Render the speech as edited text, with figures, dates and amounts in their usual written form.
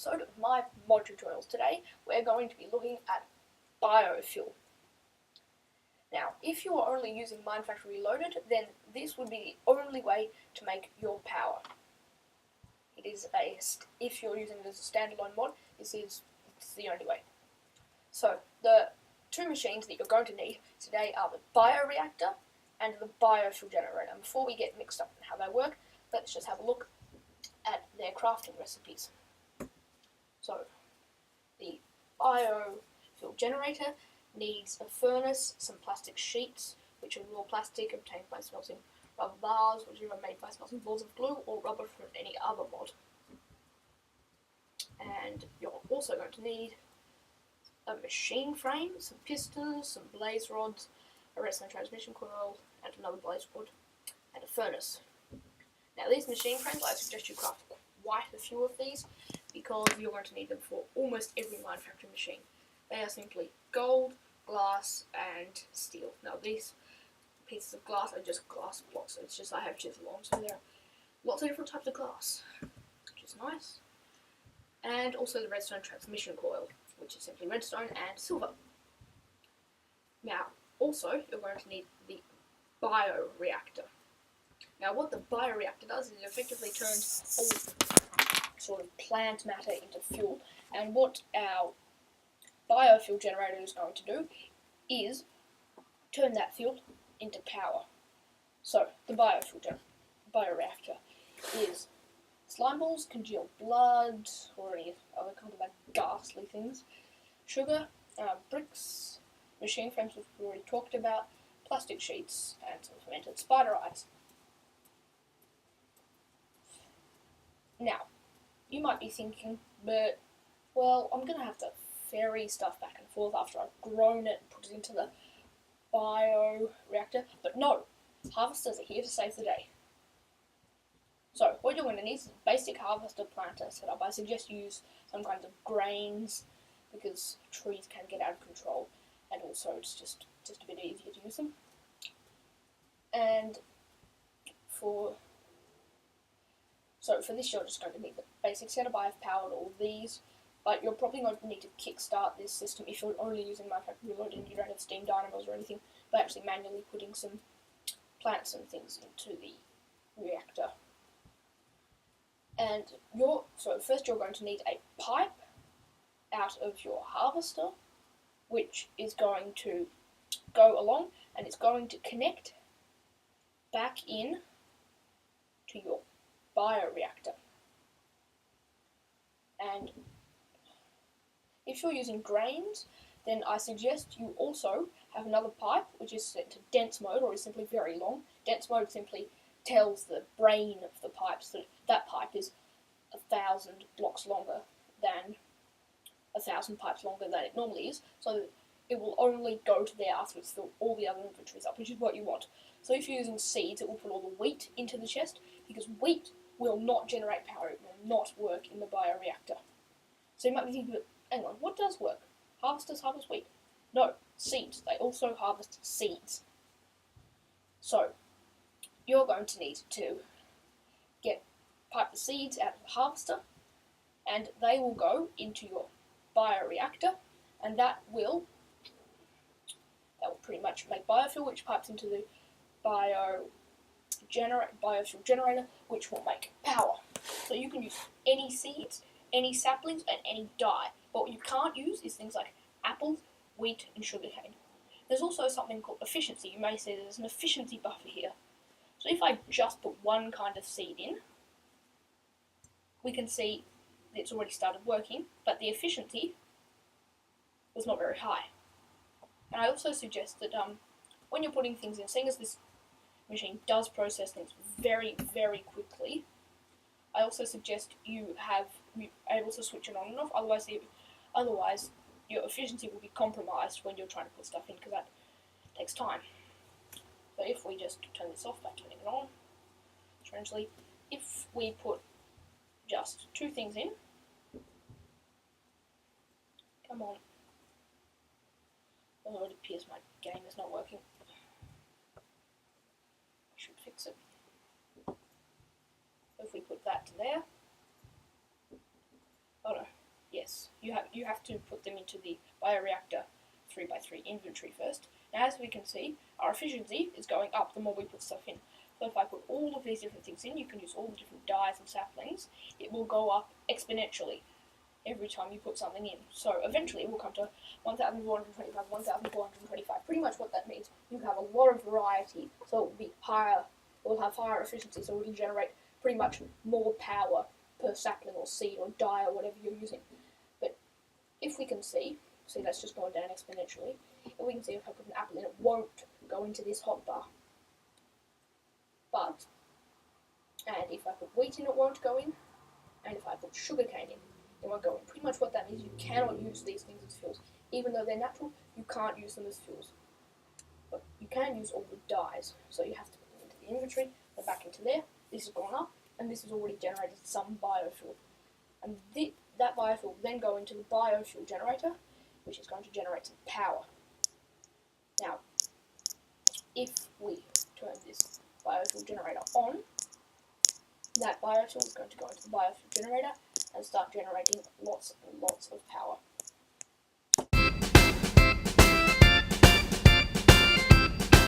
episode of my mod tutorials. Today we're going to be looking at biofuel. Now, if you are only using Minecraft Reloaded, then this would be the only way to make your power. It is if you're using it as a standalone mod, it's the only way. So the two machines that you're going to need today are the bioreactor and the biofuel generator. And before we get mixed up in how they work, let's just have a look at their crafting recipes. So the biofuel generator needs a furnace, some plastic sheets, which are raw plastic obtained by smelting rubber bars, which are made by smelting balls of glue or rubber from any other mod. And you're also going to need a machine frame, some pistons, some blaze rods, a redstone transmission coil, and another blaze rod, and a furnace. Now these machine frames, I suggest you craft quite a few of these, because you're going to need them for almost every manufacturing machine. They are simply gold, glass, and steel. Now these pieces of glass are just glass blocks, so it's just I have chiseled on, so there are lots of different types of glass, which is nice. And also the redstone transmission coil, which is simply redstone and silver. Now, also, you're going to need the bioreactor. Now, what the bioreactor does is it effectively turns all sort of plant matter into fuel, and what our biofuel generator is going to do is turn that fuel into power. So, the bioreactor is slime balls, congealed blood, or any other kind of like ghastly things, sugar, bricks, machine frames which we've already talked about, plastic sheets, and some fermented spider eyes. Now, you might be thinking, but, well, I'm going to have to ferry stuff back and forth after I've grown it and put it into the bioreactor. But no, harvesters are here to save the day. So, what you're going to need is a basic harvester planter setup. I suggest you use some kinds of grains, because trees can get out of control, and also it's just a bit easier to use them. And for this you're just going to need the basic setup. I have powered all these, but you're probably going to need to kickstart this system if you're only using Minecraft Reloaded and you don't have steam dynamos or anything, by actually manually putting some plants and things into the reactor. And first you're going to need a pipe out of your harvester, which is going to go along and it's going to connect back in to your bioreactor. And if you're using grains, then I suggest you also have another pipe which is set to dense mode, or is simply very long. Dense mode simply tells the brain of the pipes that pipe is 1,000 blocks longer than 1,000 pipes longer than it normally is, so that it will only go to there after it's filled all the other inventories up, which is what you want. So if you're using seeds, it will put all the wheat into the chest, because wheat will not generate power, it will not work in the bioreactor. So you might be thinking, hang on, what does work? Harvesters harvest wheat? No, seeds. They also harvest seeds. So you're going to need to pipe the seeds out of the harvester, and they will go into your bioreactor, and that will pretty much make biofuel, which pipes into the biofuel generator, which will make power. So you can use any seeds, any saplings, and any dye. But what you can't use is things like apples, wheat, and sugarcane. There's also something called efficiency. You may say there's an efficiency buffer here. So if I just put one kind of seed in, we can see it's already started working, but the efficiency was not very high. And I also suggest that when you're putting things in, seeing as this machine does process things very, very quickly, I also suggest you are able to switch it on and off, otherwise your efficiency will be compromised when you're trying to put stuff in, because that takes time. So if we just turn this off by turning it on, strangely, if we put just two things in, come on, oh, it appears my game is not working. I should fix it. So if we put that to there, oh no, you have to put them into the bioreactor 3x3 inventory first. Now, as we can see, our efficiency is going up the more we put stuff in. So if I put all of these different things in, you can use all the different dyes and saplings, it will go up exponentially every time you put something in. So eventually it will come to 1,425, 1,425. Pretty much what that means, you have a lot of variety, so it will be higher, it will have higher efficiency, so it will generate pretty much more power per sapling or seed or dye or whatever you're using. But if we can see that's just going down exponentially, and we can see if I put an apple in, it won't go into this hot bar. But, and if I put wheat in, it won't go in, and if I put sugarcane in, it won't go in. Pretty much what that means, you cannot use these things as fuels. Even though they're natural, you can't use them as fuels. But you can use all the dyes, so you have to put them into the inventory, then back into there. This has gone up, and this has already generated some biofuel. And that biofuel will then go into the biofuel generator, which is going to generate some power. Now, if we turn this biofuel generator on, that biofuel is going to go into the biofuel generator and start generating lots and lots of power.